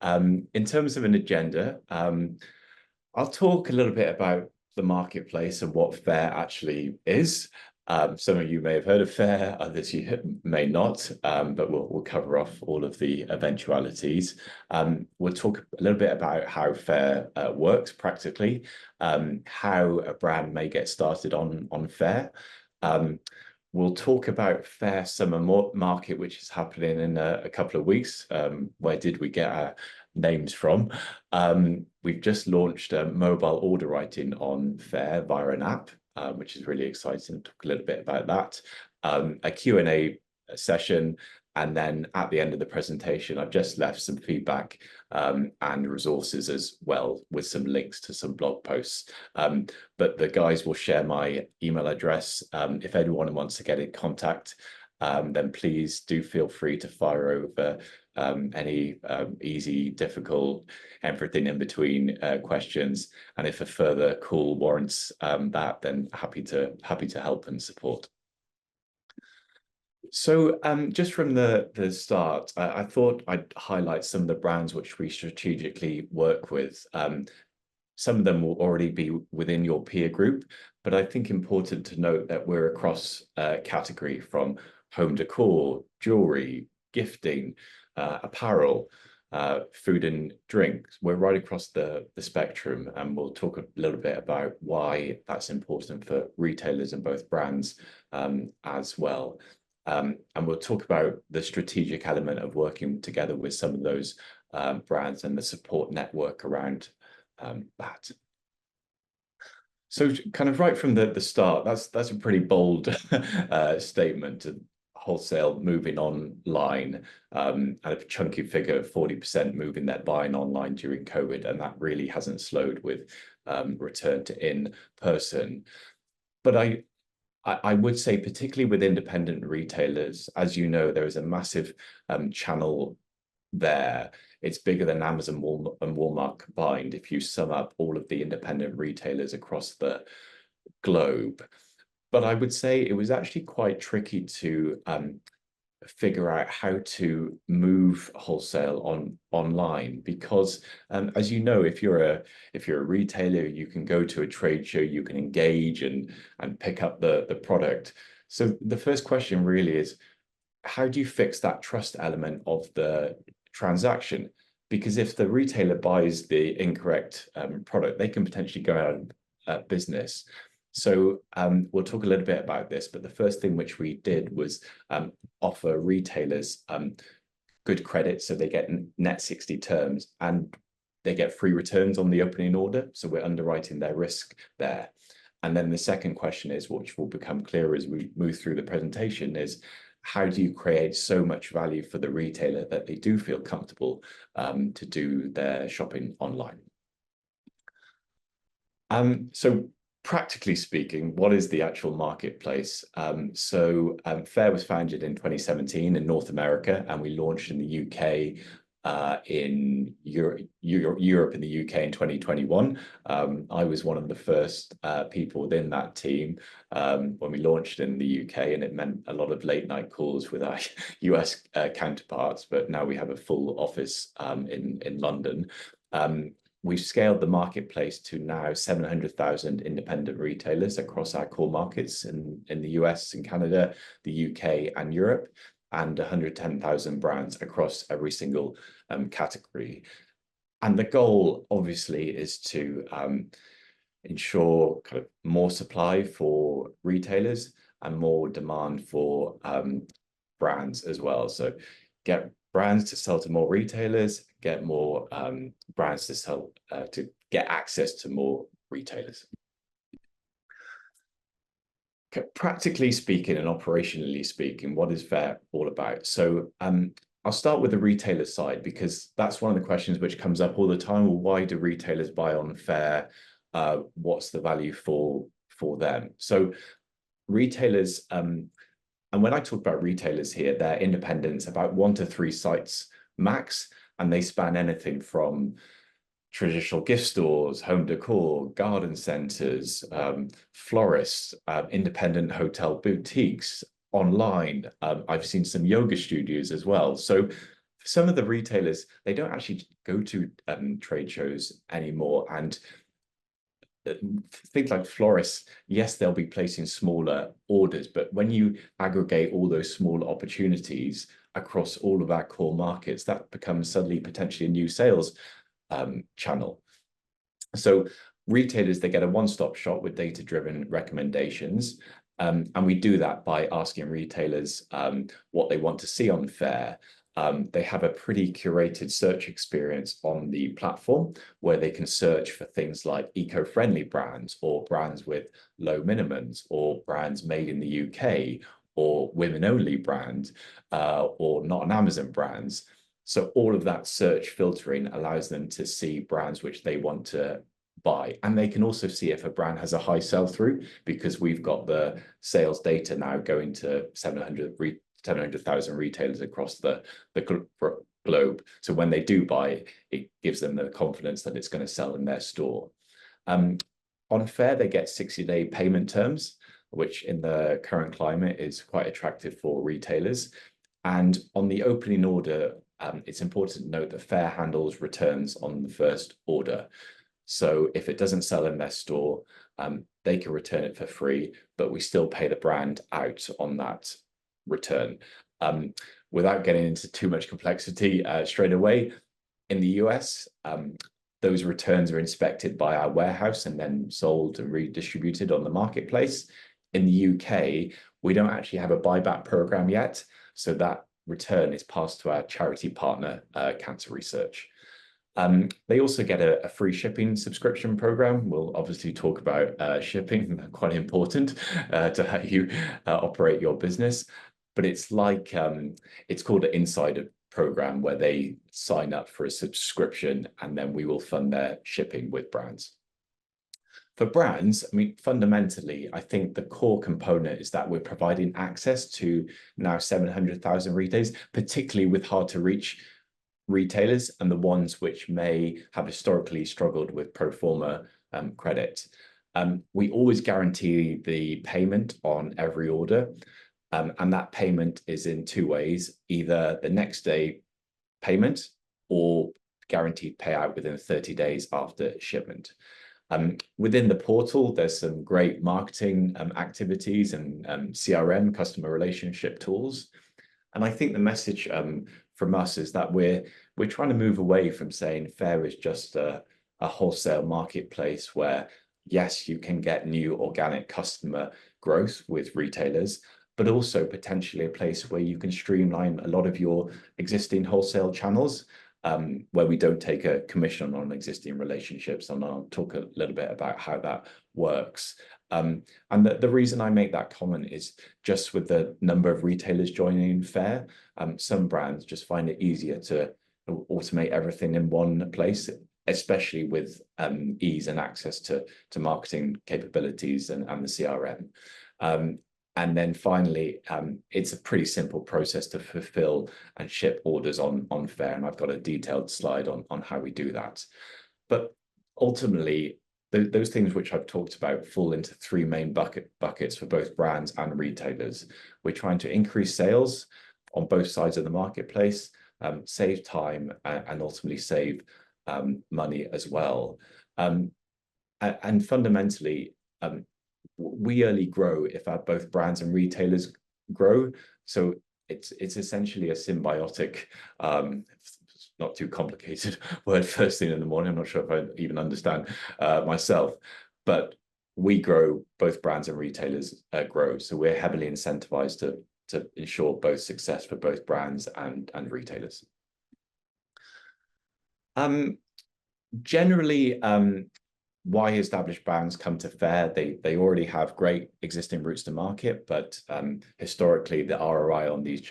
In terms of an agenda, I'll talk a little bit about the marketplace and what Faire actually is. Some of you may have heard of Faire, others you may not, but we'll cover off all of the eventualities. We'll talk a little bit about how Faire works practically, how a brand may get started on Faire. We'll talk about Faire Summer Market, which is happening in a couple of weeks. Where did we get our names from? We've just launched mobile order writing on Faire via an app, which is really exciting. Talk a little bit about that. A Q&A session, and then at the end of the presentation, I've just left some feedback and resources as well, with some links to some blog posts. But the guys will share my email address. If anyone wants to get in contact, then please do feel free to fire over any easy, difficult, everything in between questions. And if a further call warrants that, then happy to help and support. So just from the start, I thought I'd highlight some of the brands which we strategically work with. Some of them will already be within your peer group, but I think important to note that we're across category, from home decor, jewelry, gifting, apparel, food and drinks. We're right across the spectrum, and we'll talk a little bit about why that's important for retailers and both brands as well. And we'll talk about the strategic element of working together with some of those brands and the support network around that. So kind of right from the start, that's a pretty bold statement. Wholesale moving online, and a chunky figure of 40% moving their buying online during COVID, and that really hasn't slowed with return to in-person. But I would say, particularly with independent retailers, as you know, there is a massive channel there. It's bigger than Amazon and Walmart combined, if you sum up all of the independent retailers across the globe. But I would say it was actually quite tricky to figure out how to move wholesale online, because as you know, if you're a retailer, you can go to a trade show, you can engage and pick up the product. So the first question really is, how do you fix that trust element of the transaction? Because if the retailer buys the incorrect product, they can potentially go out of business. So we'll talk a little bit about this, but the first thing which we did was offer retailers good credit, so they get net 60 terms and they get free returns on the opening order. So we're underwriting their risk there. And then the second question is, which will become clearer as we move through the presentation, is how do you create so much value for the retailer that they do feel comfortable to do their shopping online? So practically speaking, what is the actual marketplace? Faire was founded in 2017 in North America, and we launched in the UK, in Europe and the UK in 2021. I was one of the first people within that team when we launched in the UK, and it meant a lot of late night calls with our US counterparts, but now we have a full office in London. We've scaled the marketplace to now 700,000 independent retailers across our core markets in the US and Canada, the UK and Europe, and 110,000 brands across every single category. And the goal, obviously, is to ensure kind of more supply for retailers and more demand for brands as well. So get brands to sell to more retailers, get more brands to sell to get access to more retailers. Practically speaking and operationally speaking, what is Faire all about? So I'll start with the retailer side, because that's one of the questions which comes up all the time. Well, why do retailers buy on Faire? What's the value for them? So retailers, and when I talk about retailers here, they're independents, about 1 to 3 sites max, and they span anything from traditional gift stores, home decor, garden centers, florists, independent hotel boutiques, online. I've seen some yoga studios as well. So some of the retailers, they don't actually go to trade shows anymore. And things like florists, yes, they'll be placing smaller orders, but when you aggregate all those small opportunities across all of our core markets, that becomes suddenly potentially a new sales channel. So retailers, they get a one-stop shop with data-driven recommendations. And we do that by asking retailers what they want to see on Faire. They have a pretty curated search experience on the platform where they can search for things like eco-friendly brands or brands with low minimums or brands made in the UK or women-only brands or not on Amazon brands. So all of that search filtering allows them to see brands which they want to buy. And they can also see if a brand has a high sell-through because we've got the sales data now going to 700,000 retailers across the globe. So when they do buy, it gives them the confidence that it's going to sell in their store. On Faire, they get 60-day payment terms, which in the current climate is quite attractive for retailers. And on the opening order, it's important to note that Faire handles returns on the first order. So if it doesn't sell in their store, they can return it for free, but we still pay the brand out on that return. Without getting into too much complexity straight away, in the US, those returns are inspected by our warehouse and then sold and redistributed on the marketplace. In the UK, we don't actually have a buyback program yet, so that return is passed to our charity partner, Cancer Research. They also get a free shipping subscription program. We'll obviously talk about shipping, quite important to how you operate your business. But it's like, it's called an insider program where they sign up for a subscription and then we will fund their shipping with brands. For brands, I mean, fundamentally, I think the core component is that we're providing access to now 700,000 retailers, particularly with hard to reach retailers and the ones which may have historically struggled with pro forma credit. We always guarantee the payment on every order. And that payment is in two ways, either the next day payment or guaranteed payout within 30 days after shipment. Within the portal, there's some great marketing activities and CRM, customer relationship tools. And I think the message from us is that we're trying to move away from saying Faire is just a wholesale marketplace where, yes, you can get new organic customer growth with retailers, but also potentially a place where you can streamline a lot of your existing wholesale channels, where we don't take a commission on existing relationships. And I'll talk a little bit about how that works. And the reason I make that comment is just with the number of retailers joining Faire, some brands just find it easier to automate everything in one place, especially with ease and access to marketing capabilities and the CRM. And then finally, it's a pretty simple process to fulfill and ship orders on Faire. And I've got a detailed slide on how we do that. But ultimately, those things which I've talked about fall into three main buckets for both brands and retailers. We're trying to increase sales on both sides of the marketplace, save time, and ultimately save money as well. And fundamentally, we only grow if our both brands and retailers grow. So it's essentially a symbiotic, not too complicated word first thing in the morning. I'm not sure if I even understand myself, but we grow, both brands and retailers grow. So we're heavily incentivized to ensure both success for both brands and retailers. Generally, why established brands come to Faire? They already have great existing routes to market, but historically the ROI on these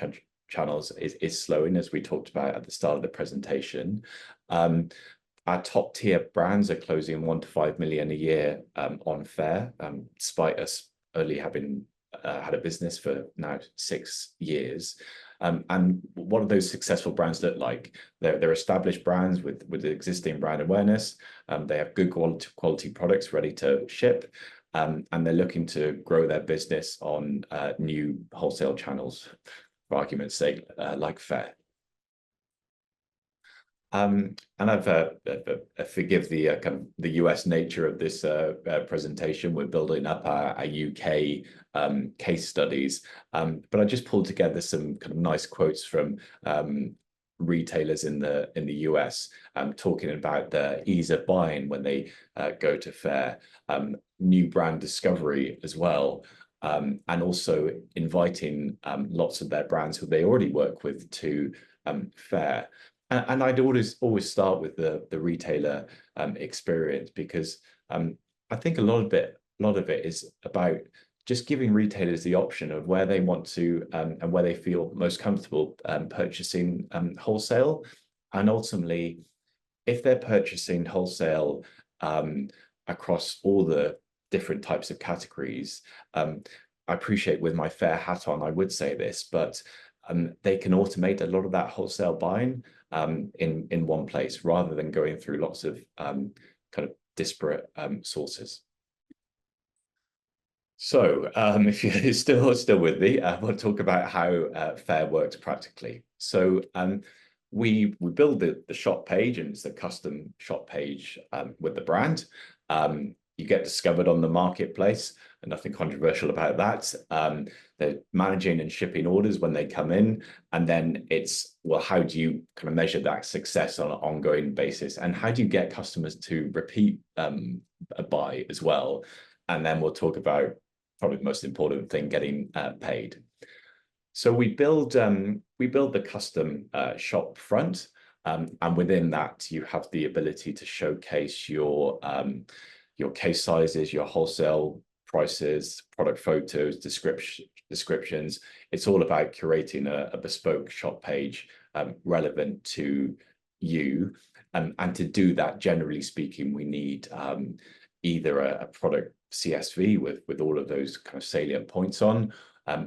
channels is slowing, as we talked about at the start of the presentation. Our top tier brands are closing 1 to 5 million a year on Faire, despite us only having had a business for now 6 years. And what do those successful brands look like? They're established brands with existing brand awareness. They have good quality products ready to ship, and they're looking to grow their business on new wholesale channels, for argument's sake, like Faire. And forgive the kind of the US nature of this presentation. We're building up our UK case studies, but I just pulled together some kind of nice quotes from retailers in the US, talking about the ease of buying when they go to Faire, new brand discovery as well. And also inviting lots of their brands who they already work with to Faire. And I'd always start with the retailer experience, because I think a lot of it is about just giving retailers the option of where they want to and where they feel most comfortable purchasing wholesale. And ultimately, if they're purchasing wholesale across all the different types of categories, I appreciate, with my Faire hat on, I would say this, but they can automate a lot of that wholesale buying in one place, rather than going through lots of kind of disparate sources. So if you're still with me, we'll talk about how Faire works practically. So we build the shop page, and it's a custom shop page with the brand. You get discovered on the marketplace, and nothing controversial about that. They're managing and shipping orders when they come in, and then it's, well, how do you kind of measure that success on an ongoing basis, and how do you get customers to repeat a buy as well? And then we'll talk about probably the most important thing, getting paid. So we build the custom shop front, and within that you have the ability to showcase your case sizes, your wholesale prices, product photos, descriptions. It's all about curating a bespoke shop page relevant to you. And to do that, generally speaking, we need either a product CSV with all of those kind of salient points on,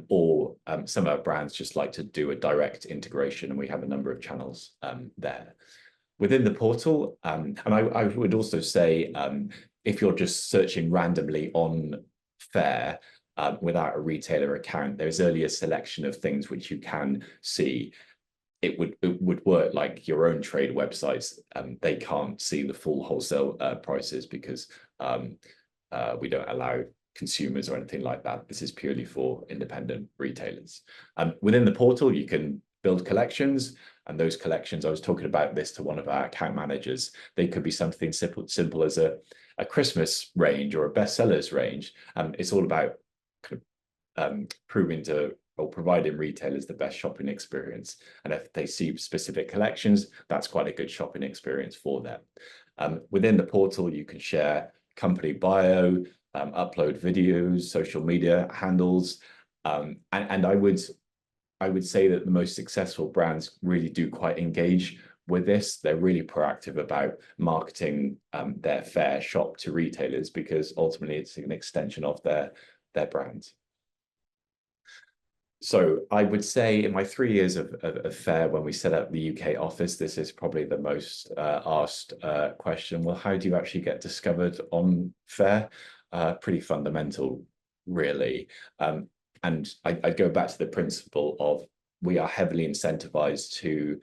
or some of our brands just like to do a direct integration, and we have a number of channels there. Within the portal, and I would also say, if you're just searching randomly on Faire without a retailer account, there's only a selection of things which you can see. It would work like your own trade websites. They can't see the full wholesale prices, because we don't allow consumers or anything like that. This is purely for independent retailers. Within the portal, you can build collections, and those collections, I was talking about this to one of our account managers, they could be something simple as a Christmas range or a bestsellers range. It's all about kind of proving to, or providing retailers the best shopping experience. And if they see specific collections, that's quite a good shopping experience for them. Within the portal, you can share company bio, upload videos, social media handles, and I would say that the most successful brands really do quite engage with this. They're really proactive about marketing their Faire shop to retailers, because ultimately it's an extension of their brand. So I would say, in my 3 years of Faire, when we set up the UK office, this is probably the most asked question. Well, how do you actually get discovered on Faire? Pretty fundamental, really. And I go back to the principle of, we are heavily incentivized to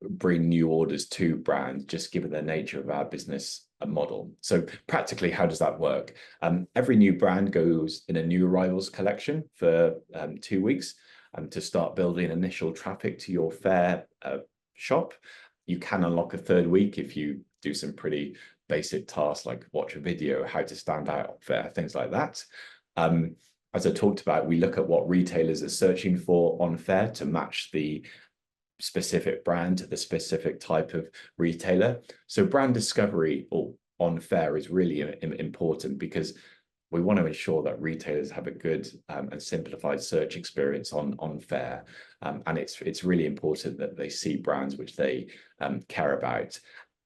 bring new orders to brands, just given the nature of our business model. So practically, how does that work? Every new brand goes in a new arrivals collection for 2 weeks, to start building initial traffic to your Faire shop. You can unlock a third week if you do some pretty basic tasks, like watch a video, how to stand out on Faire, things like that. As I talked about, we look at what retailers are searching for on Faire to match the specific brand to the specific type of retailer. So brand discovery on Faire is really important, because we want to ensure that retailers have a good and simplified search experience on Faire. And it's really important that they see brands which they care about.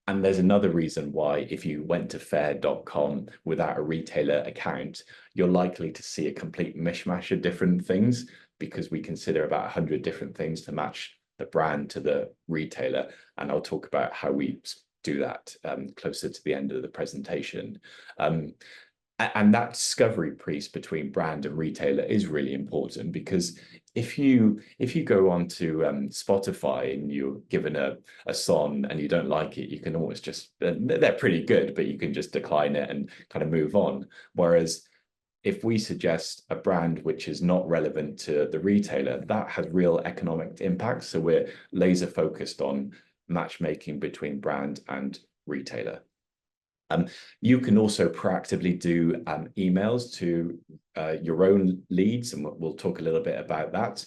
And there's another reason why, if you went to faire.com without a retailer account, you're likely to see a complete mishmash of different things, because we consider about 100 different things to match the brand to the retailer. And I'll talk about how we do that closer to the end of the presentation. And that discovery piece between brand and retailer is really important, because if you go onto Spotify and you're given a song and you don't like it, you can always just, they're pretty good, but you can just decline it and kind of move on. Whereas if we suggest a brand which is not relevant to the retailer, that has real economic impact. So we're laser focused on matchmaking between brand and retailer. You can also proactively do emails to your own leads, and we'll talk a little bit about that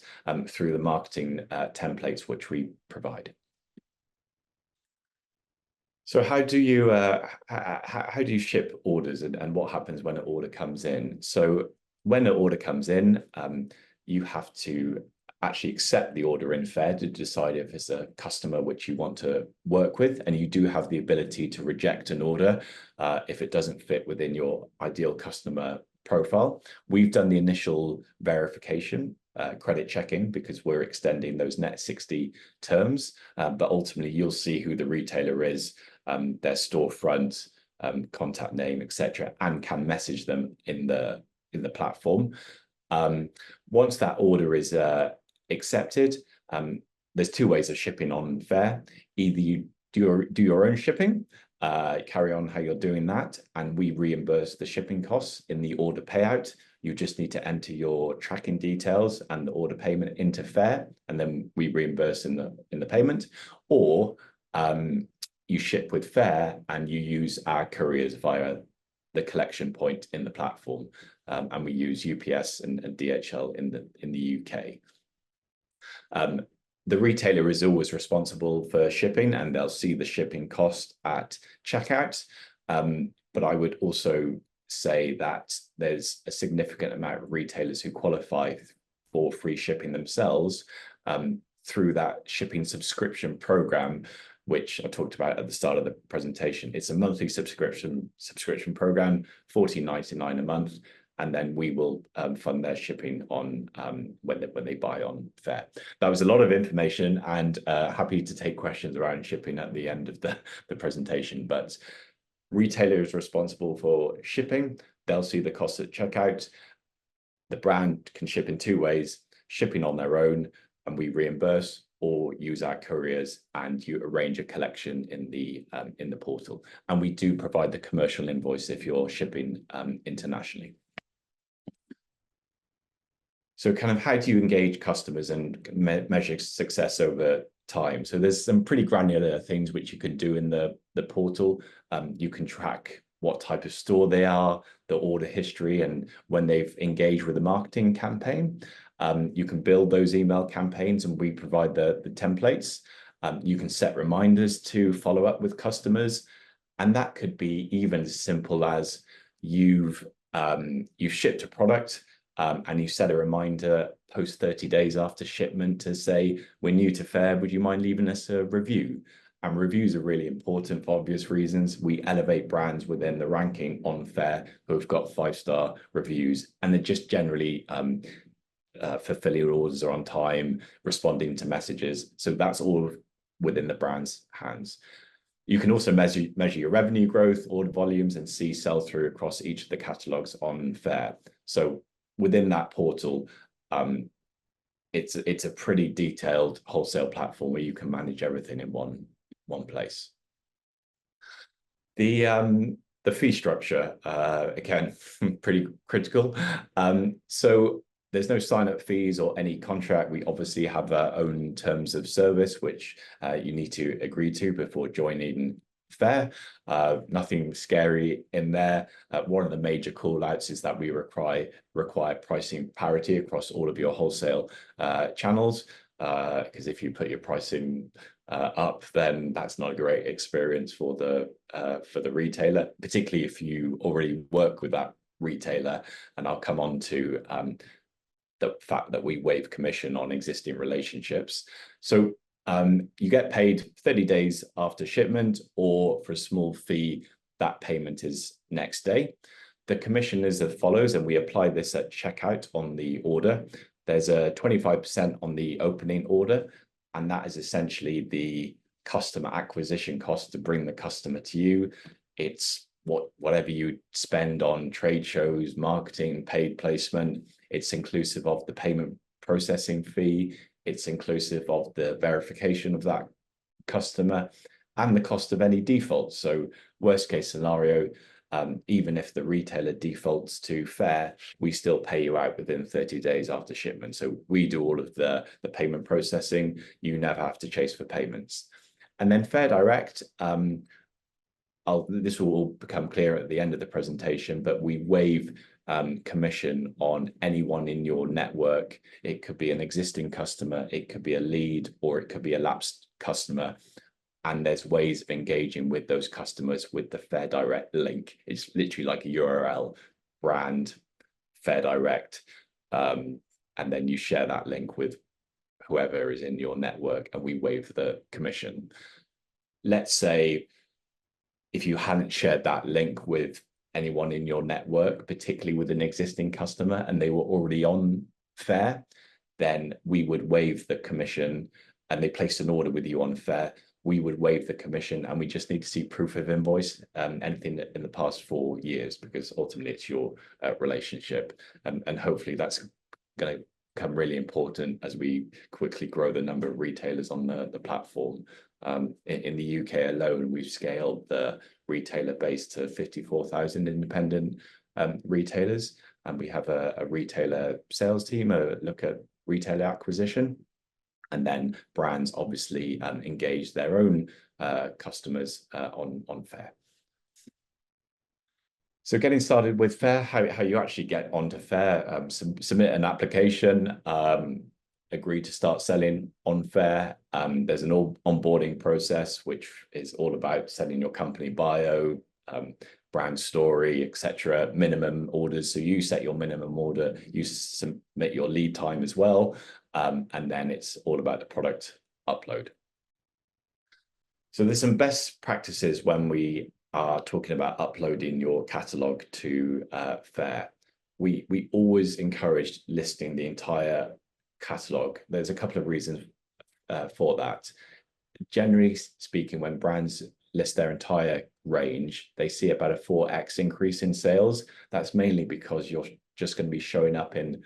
through the marketing templates which we provide. So how do you ship orders, and what happens when an order comes in? So when an order comes in, you have to actually accept the order in Faire to decide if it's a customer which you want to work with, and you do have the ability to reject an order if it doesn't fit within your ideal customer profile. We've done the initial verification, credit checking, because we're extending those net 60 terms, but ultimately you'll see who the retailer is, their storefront, contact name, etc., and can message them in the platform. Once that order is accepted, there's two ways of shipping on Faire. Either you do your own shipping, carry on how you're doing that, and we reimburse the shipping costs in the order payout. You just need to enter your tracking details and the order payment into Faire, and then we reimburse in the payment. Or you ship with Faire and you use our couriers via the collection point in the platform, and we use UPS and DHL in the UK. The retailer is always responsible for shipping, and they'll see the shipping cost at checkout. But I would also say that there's a significant amount of retailers who qualify for free shipping themselves through that shipping subscription program, which I talked about at the start of the presentation. It's a monthly subscription program, $14.99 a month. And then we will fund their shipping on when they buy on Faire. That was a lot of information, and happy to take questions around shipping at the end of the presentation. But retailer is responsible for shipping. They'll see the cost at checkout. The brand can ship in two ways: shipping on their own, and we reimburse, or use our couriers and you arrange a collection in the portal. And we do provide the commercial invoice if you're shipping internationally. So kind of how do you engage customers and measure success over time? So there's some pretty granular things which you can do in the portal. You can track what type of store they are, the order history, and when they've engaged with a marketing campaign. You can build those email campaigns, and we provide the templates. You can set reminders to follow up with customers, and that could be even as simple as you've shipped a product, and you set a reminder post 30 days after shipment to say, we're new to Faire, would you mind leaving us a review? And reviews are really important for obvious reasons. We elevate brands within the ranking on Faire who have got 5-star reviews, and they're just generally fulfilling orders are on time, responding to messages. So that's all within the brand's hands. You can also measure your revenue growth, order volumes, and see sell-through across each of the catalogs on Faire. So within that portal, it's a pretty detailed wholesale platform where you can manage everything in one place. The fee structure, again, pretty critical. So there's no sign-up fees or any contract. We obviously have our own terms of service, which you need to agree to before joining Faire. Nothing scary in there. One of the major call-outs is that we require pricing parity across all of your wholesale channels, because if you put your pricing up, then that's not a great experience for the retailer, particularly if you already work with that retailer. And I'll come on to the fact that we waive commission on existing relationships. So you get paid 30 days after shipment, or for a small fee, that payment is next day. The commission is as follows, and we apply this at checkout on the order. There's a 25% on the opening order, and that is essentially the customer acquisition cost to bring the customer to you. It's whatever you spend on trade shows, marketing, paid placement. It's inclusive of the payment processing fee. It's inclusive of the verification of that customer and the cost of any defaults. So worst case scenario, even if the retailer defaults to Faire, we still pay you out within 30 days after shipment. So we do all of the payment processing. You never have to chase for payments. And then Faire Direct, this will all become clear at the end of the presentation, but we waive commission on anyone in your network. It could be an existing customer, it could be a lead, or it could be a lapsed customer. And there's ways of engaging with those customers with the Faire Direct link. It's literally like a URL, brand, Faire Direct, and then you share that link with whoever is in your network, and we waive the commission. Let's say if you hadn't shared that link with anyone in your network, particularly with an existing customer, and they were already on Faire, then we would waive the commission, and they placed an order with you on Faire. We would waive the commission, and we just need to see proof of invoice, anything in the past 4 years, because ultimately it's your relationship. And hopefully that's going to become really important as we quickly grow the number of retailers on the platform. In the UK alone, we've scaled the retailer base to 54,000 independent retailers, and we have a retailer sales team look at retailer acquisition. And then brands obviously engage their own customers on Faire. So getting started with Faire, how you actually get onto Faire, submit an application, agree to start selling on Faire. There's an onboarding process, which is all about sending your company bio, brand story, etc., minimum orders. So you set your minimum order, you submit your lead time as well. And then it's all about the product upload. So there's some best practices when we are talking about uploading your catalog to Faire. We always encourage listing the entire catalog. There's a couple of reasons for that. Generally speaking, when brands list their entire range, they see about a 4x increase in sales. That's mainly because you're just going to be showing up in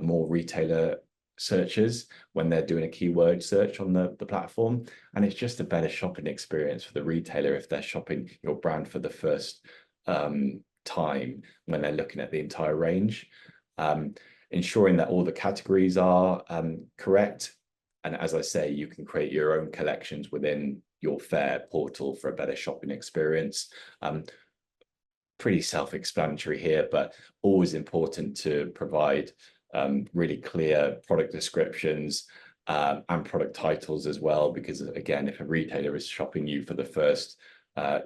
more retailer searches when they're doing a keyword search on the platform, and it's just a better shopping experience for the retailer if they're shopping your brand for the first time when they're looking at the entire range. Ensuring that all the categories are correct, and as I say, you can create your own collections within your Faire portal for a better shopping experience. Pretty self-explanatory here, but always important to provide really clear product descriptions and product titles as well, because again, if a retailer is shopping you for the first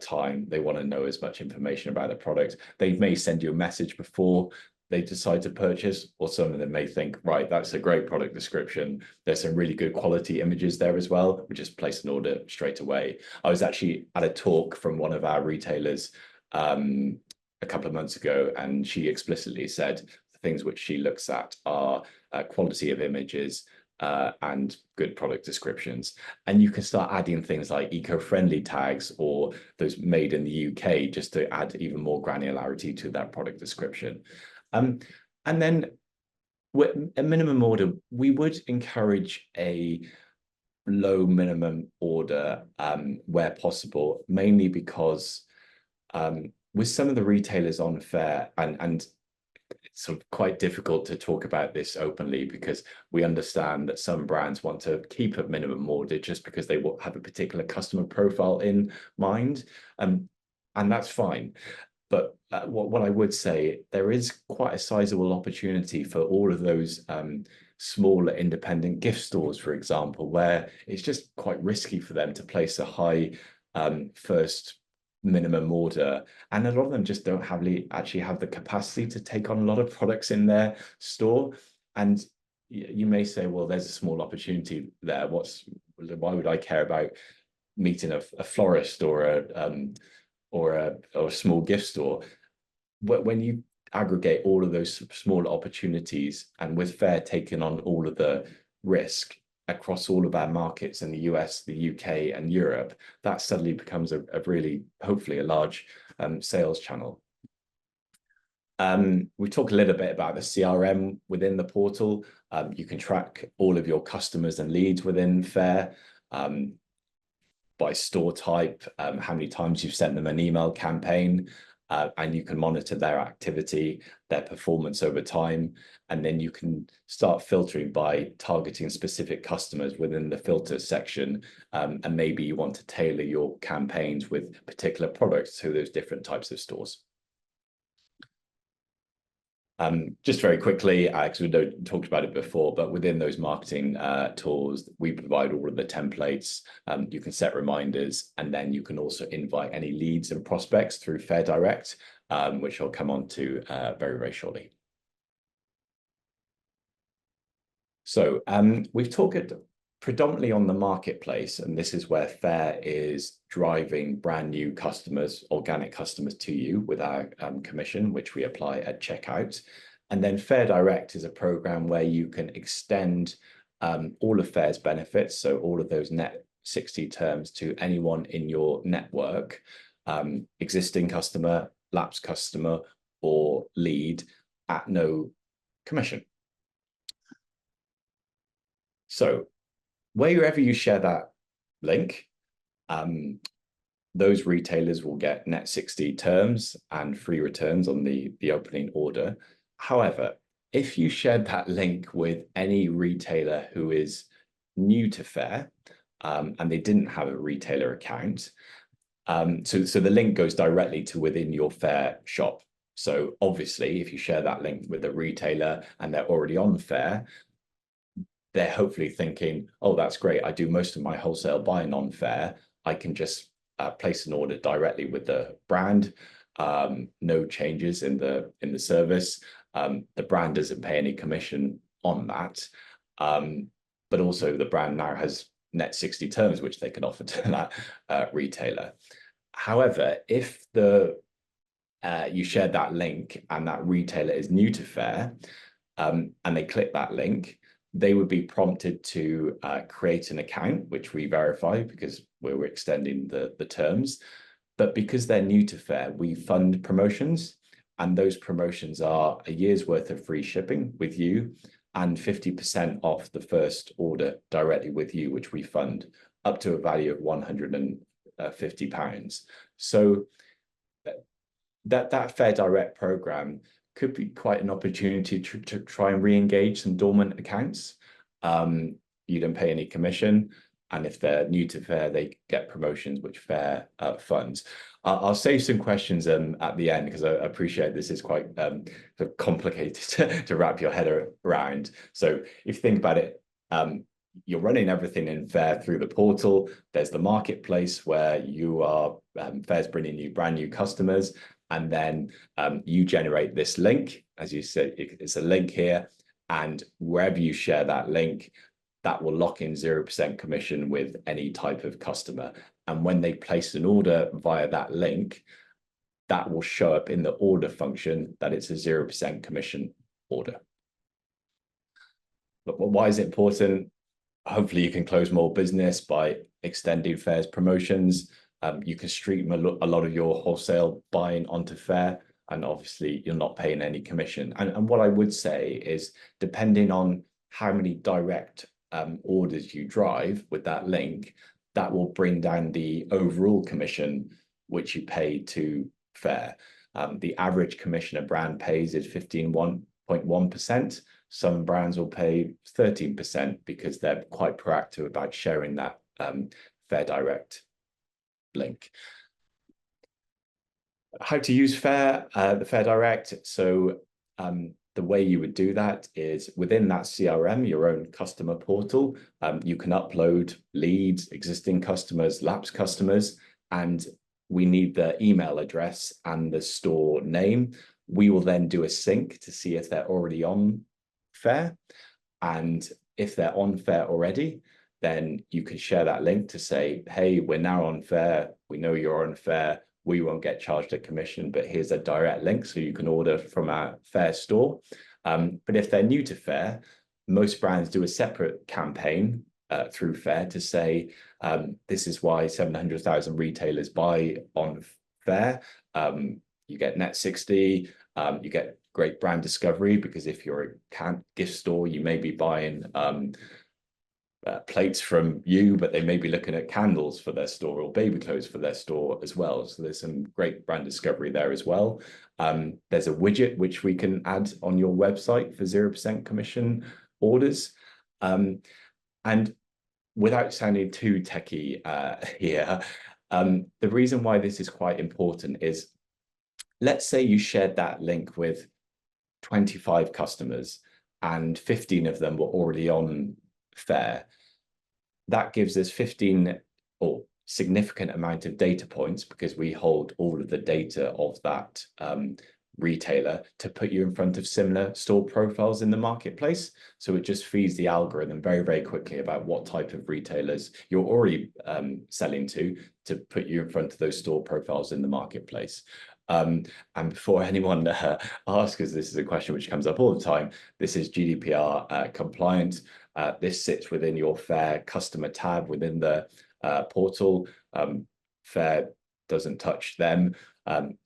time, they want to know as much information about the product. They may send you a message before they decide to purchase, or some of them may think, right, that's a great product description, there's some really good quality images there as well, we just place an order straight away. I was actually at a talk from one of our retailers a couple of months ago, and she explicitly said things which she looks at are quality of images and good product descriptions. And you can start adding things like eco-friendly tags or those made in the UK, just to add even more granularity to that product description. And then a minimum order, we would encourage a low minimum order where possible, mainly because with some of the retailers on Faire, and it's sort of quite difficult to talk about this openly because we understand that some brands want to keep a minimum order just because they will have a particular customer profile in mind, and that's fine. But what I would say, there is quite a sizable opportunity for all of those smaller independent gift stores, for example, where it's just quite risky for them to place a high first minimum order, and a lot of them just don't actually have the capacity to take on a lot of products in their store. And you may say, well, there's a small opportunity there, why would I care about meeting a florist or a small gift store? When you aggregate all of those smaller opportunities, and with Faire taking on all of the risk across all of our markets in the US, the UK, and Europe, that suddenly becomes a really, hopefully, a large sales channel. We talk a little bit about the CRM within the portal. You can track all of your customers and leads within Faire by store type, how many times you've sent them an email campaign, and you can monitor their activity, their performance over time. And then you can start filtering by targeting specific customers within the filter section. And maybe you want to tailor your campaigns with particular products to those different types of stores. Just very quickly, because we talked about it before, but within those marketing tools, we provide all of the templates. You can set reminders, and then you can also invite any leads and prospects through Faire Direct, which I'll come on to very, very shortly. So we've talked predominantly on the marketplace, and this is where Faire is driving brand new customers, organic customers to you with our commission, which we apply at checkout. And then Faire Direct is a program where you can extend all of Faire's benefits, so all of those net 60 terms to anyone in your network, existing customer, lapsed customer, or lead at no commission. So wherever you share that link, those retailers will get net 60 terms and free returns on the opening order. However, if you shared that link with any retailer who is new to Faire, and they didn't have a retailer account, so the link goes directly to within your Faire shop. So obviously, if you share that link with a retailer and they're already on Faire, they're hopefully thinking, oh, that's great. I do most of my wholesale buying on Faire. I can just place an order directly with the brand. No changes in the service. The brand doesn't pay any commission on that. But also the brand now has net 60 terms, which they can offer to that retailer. However, if you share that link and that retailer is new to Faire, and they click that link, they would be prompted to create an account, which we verify because we're extending the terms. But because they're new to Faire, we fund promotions, and those promotions are a year's worth of free shipping with you and 50% off the first order directly with you, which we fund up to a value of £150. So that Faire Direct program could be quite an opportunity to try and re-engage some dormant accounts. You don't pay any commission, and if they're new to Faire, they get promotions which Faire funds. I'll save some questions at the end because I appreciate this is quite complicated to wrap your head around. So if you think about it, you're running everything in Faire through the portal. There's the marketplace where you are, Faire's bringing you brand new customers. And then you generate this link, as you said, it's a link here. And wherever you share that link, that will lock in 0% commission with any type of customer. And when they place an order via that link, that will show up in the order function that it's a 0% commission order. But why is it important? Hopefully you can close more business by extending Faire's promotions. You can stream a lot of your wholesale buying onto Faire, and obviously you're not paying any commission. And what I would say is, depending on how many direct orders you drive with that link, that will bring down the overall commission which you pay to Faire. The average commission a brand pays is 15.1%. Some brands will pay 13% because they're quite proactive about sharing that Faire Direct link. How to use Faire, the Faire Direct. So the way you would do that is within that CRM, your own customer portal, you can upload leads, existing customers, lapsed customers, and we need the email address and the store name. We will then do a sync to see if they're already on Faire. And if they're on Faire already, then you can share that link to say, hey, we're now on Faire. We know you're on Faire. We won't get charged a commission, but here's a direct link so you can order from our Faire store. But if they're new to Faire, most brands do a separate campaign through Faire to say, this is why 700,000 retailers buy on Faire. You get net 60. You get great brand discovery because if you're a gift store, you may be buying plates from you, but they may be looking at candles for their store or baby clothes for their store as well. So there's some great brand discovery there as well. There's a widget which we can add on your website for 0% commission orders. And without sounding too techie here, the reason why this is quite important is, let's say you shared that link with 25 customers and 15 of them were already on Faire. That gives us 15 or significant amount of data points, because we hold all of the data of that retailer, to put you in front of similar store profiles in the marketplace. So it just feeds the algorithm very, very quickly about what type of retailers you're already selling to put you in front of those store profiles in the marketplace. And before anyone asks, because this is a question which comes up all the time, this is GDPR compliant. This sits within your Faire customer tab within the portal. Faire doesn't touch them.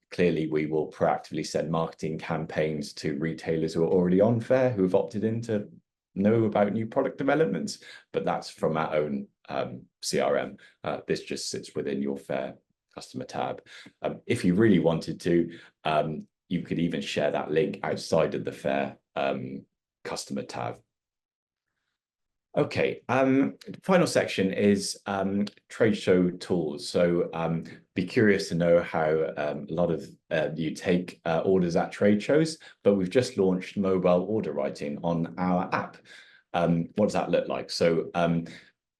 Clearly, we will proactively send marketing campaigns to retailers who are already on Faire, who have opted in to know about new product developments, but that's from our own CRM. This just sits within your Faire customer tab. If you really wanted to, you could even share that link outside of the Faire customer tab. Okay, final section is trade show tools. So be curious to know how a lot of you take orders at trade shows, but we've just launched mobile order writing on our app. What does that look like? So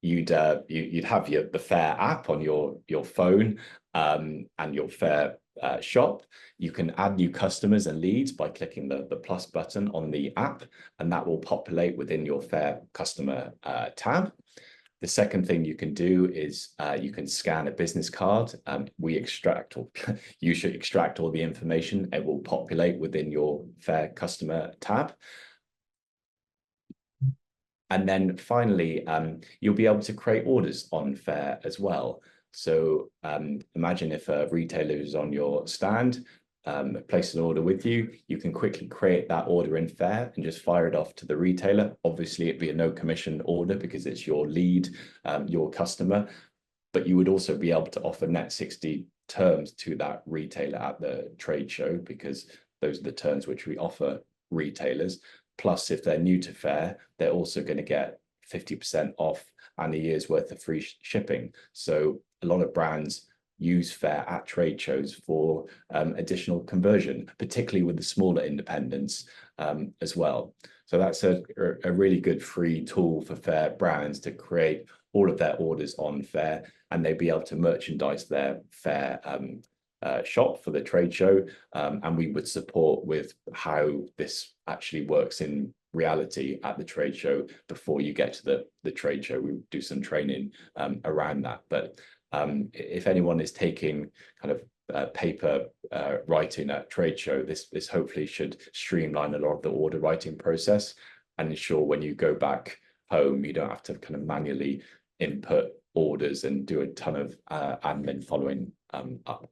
you'd have the Faire app on your phone and your Faire shop. You can add new customers and leads by clicking the plus button on the app, and that will populate within your Faire customer tab. The second thing you can do is you can scan a business card. We extract, or you should extract all the information. It will populate within your Faire customer tab. And then finally, you'll be able to create orders on Faire as well. So imagine if a retailer is on your stand, place an order with you, you can quickly create that order in Faire and just fire it off to the retailer. Obviously, it'd be a no commission order because it's your lead, your customer, but you would also be able to offer net 60 terms to that retailer at the trade show, because those are the terms which we offer retailers. Plus, if they're new to Faire, they're also going to get 50% off and a year's worth of free shipping. So a lot of brands use Faire at trade shows for additional conversion, particularly with the smaller independents as well. So that's a really good free tool for Faire brands to create all of their orders on Faire, and they'll be able to merchandise their Faire shop for the trade show, and we would support with how this actually works in reality at the trade show. Before you get to the trade show, we do some training around that. But if anyone is taking kind of paper writing at trade show, this hopefully should streamline a lot of the order writing process and ensure when you go back home, you don't have to kind of manually input orders and do a ton of admin following up.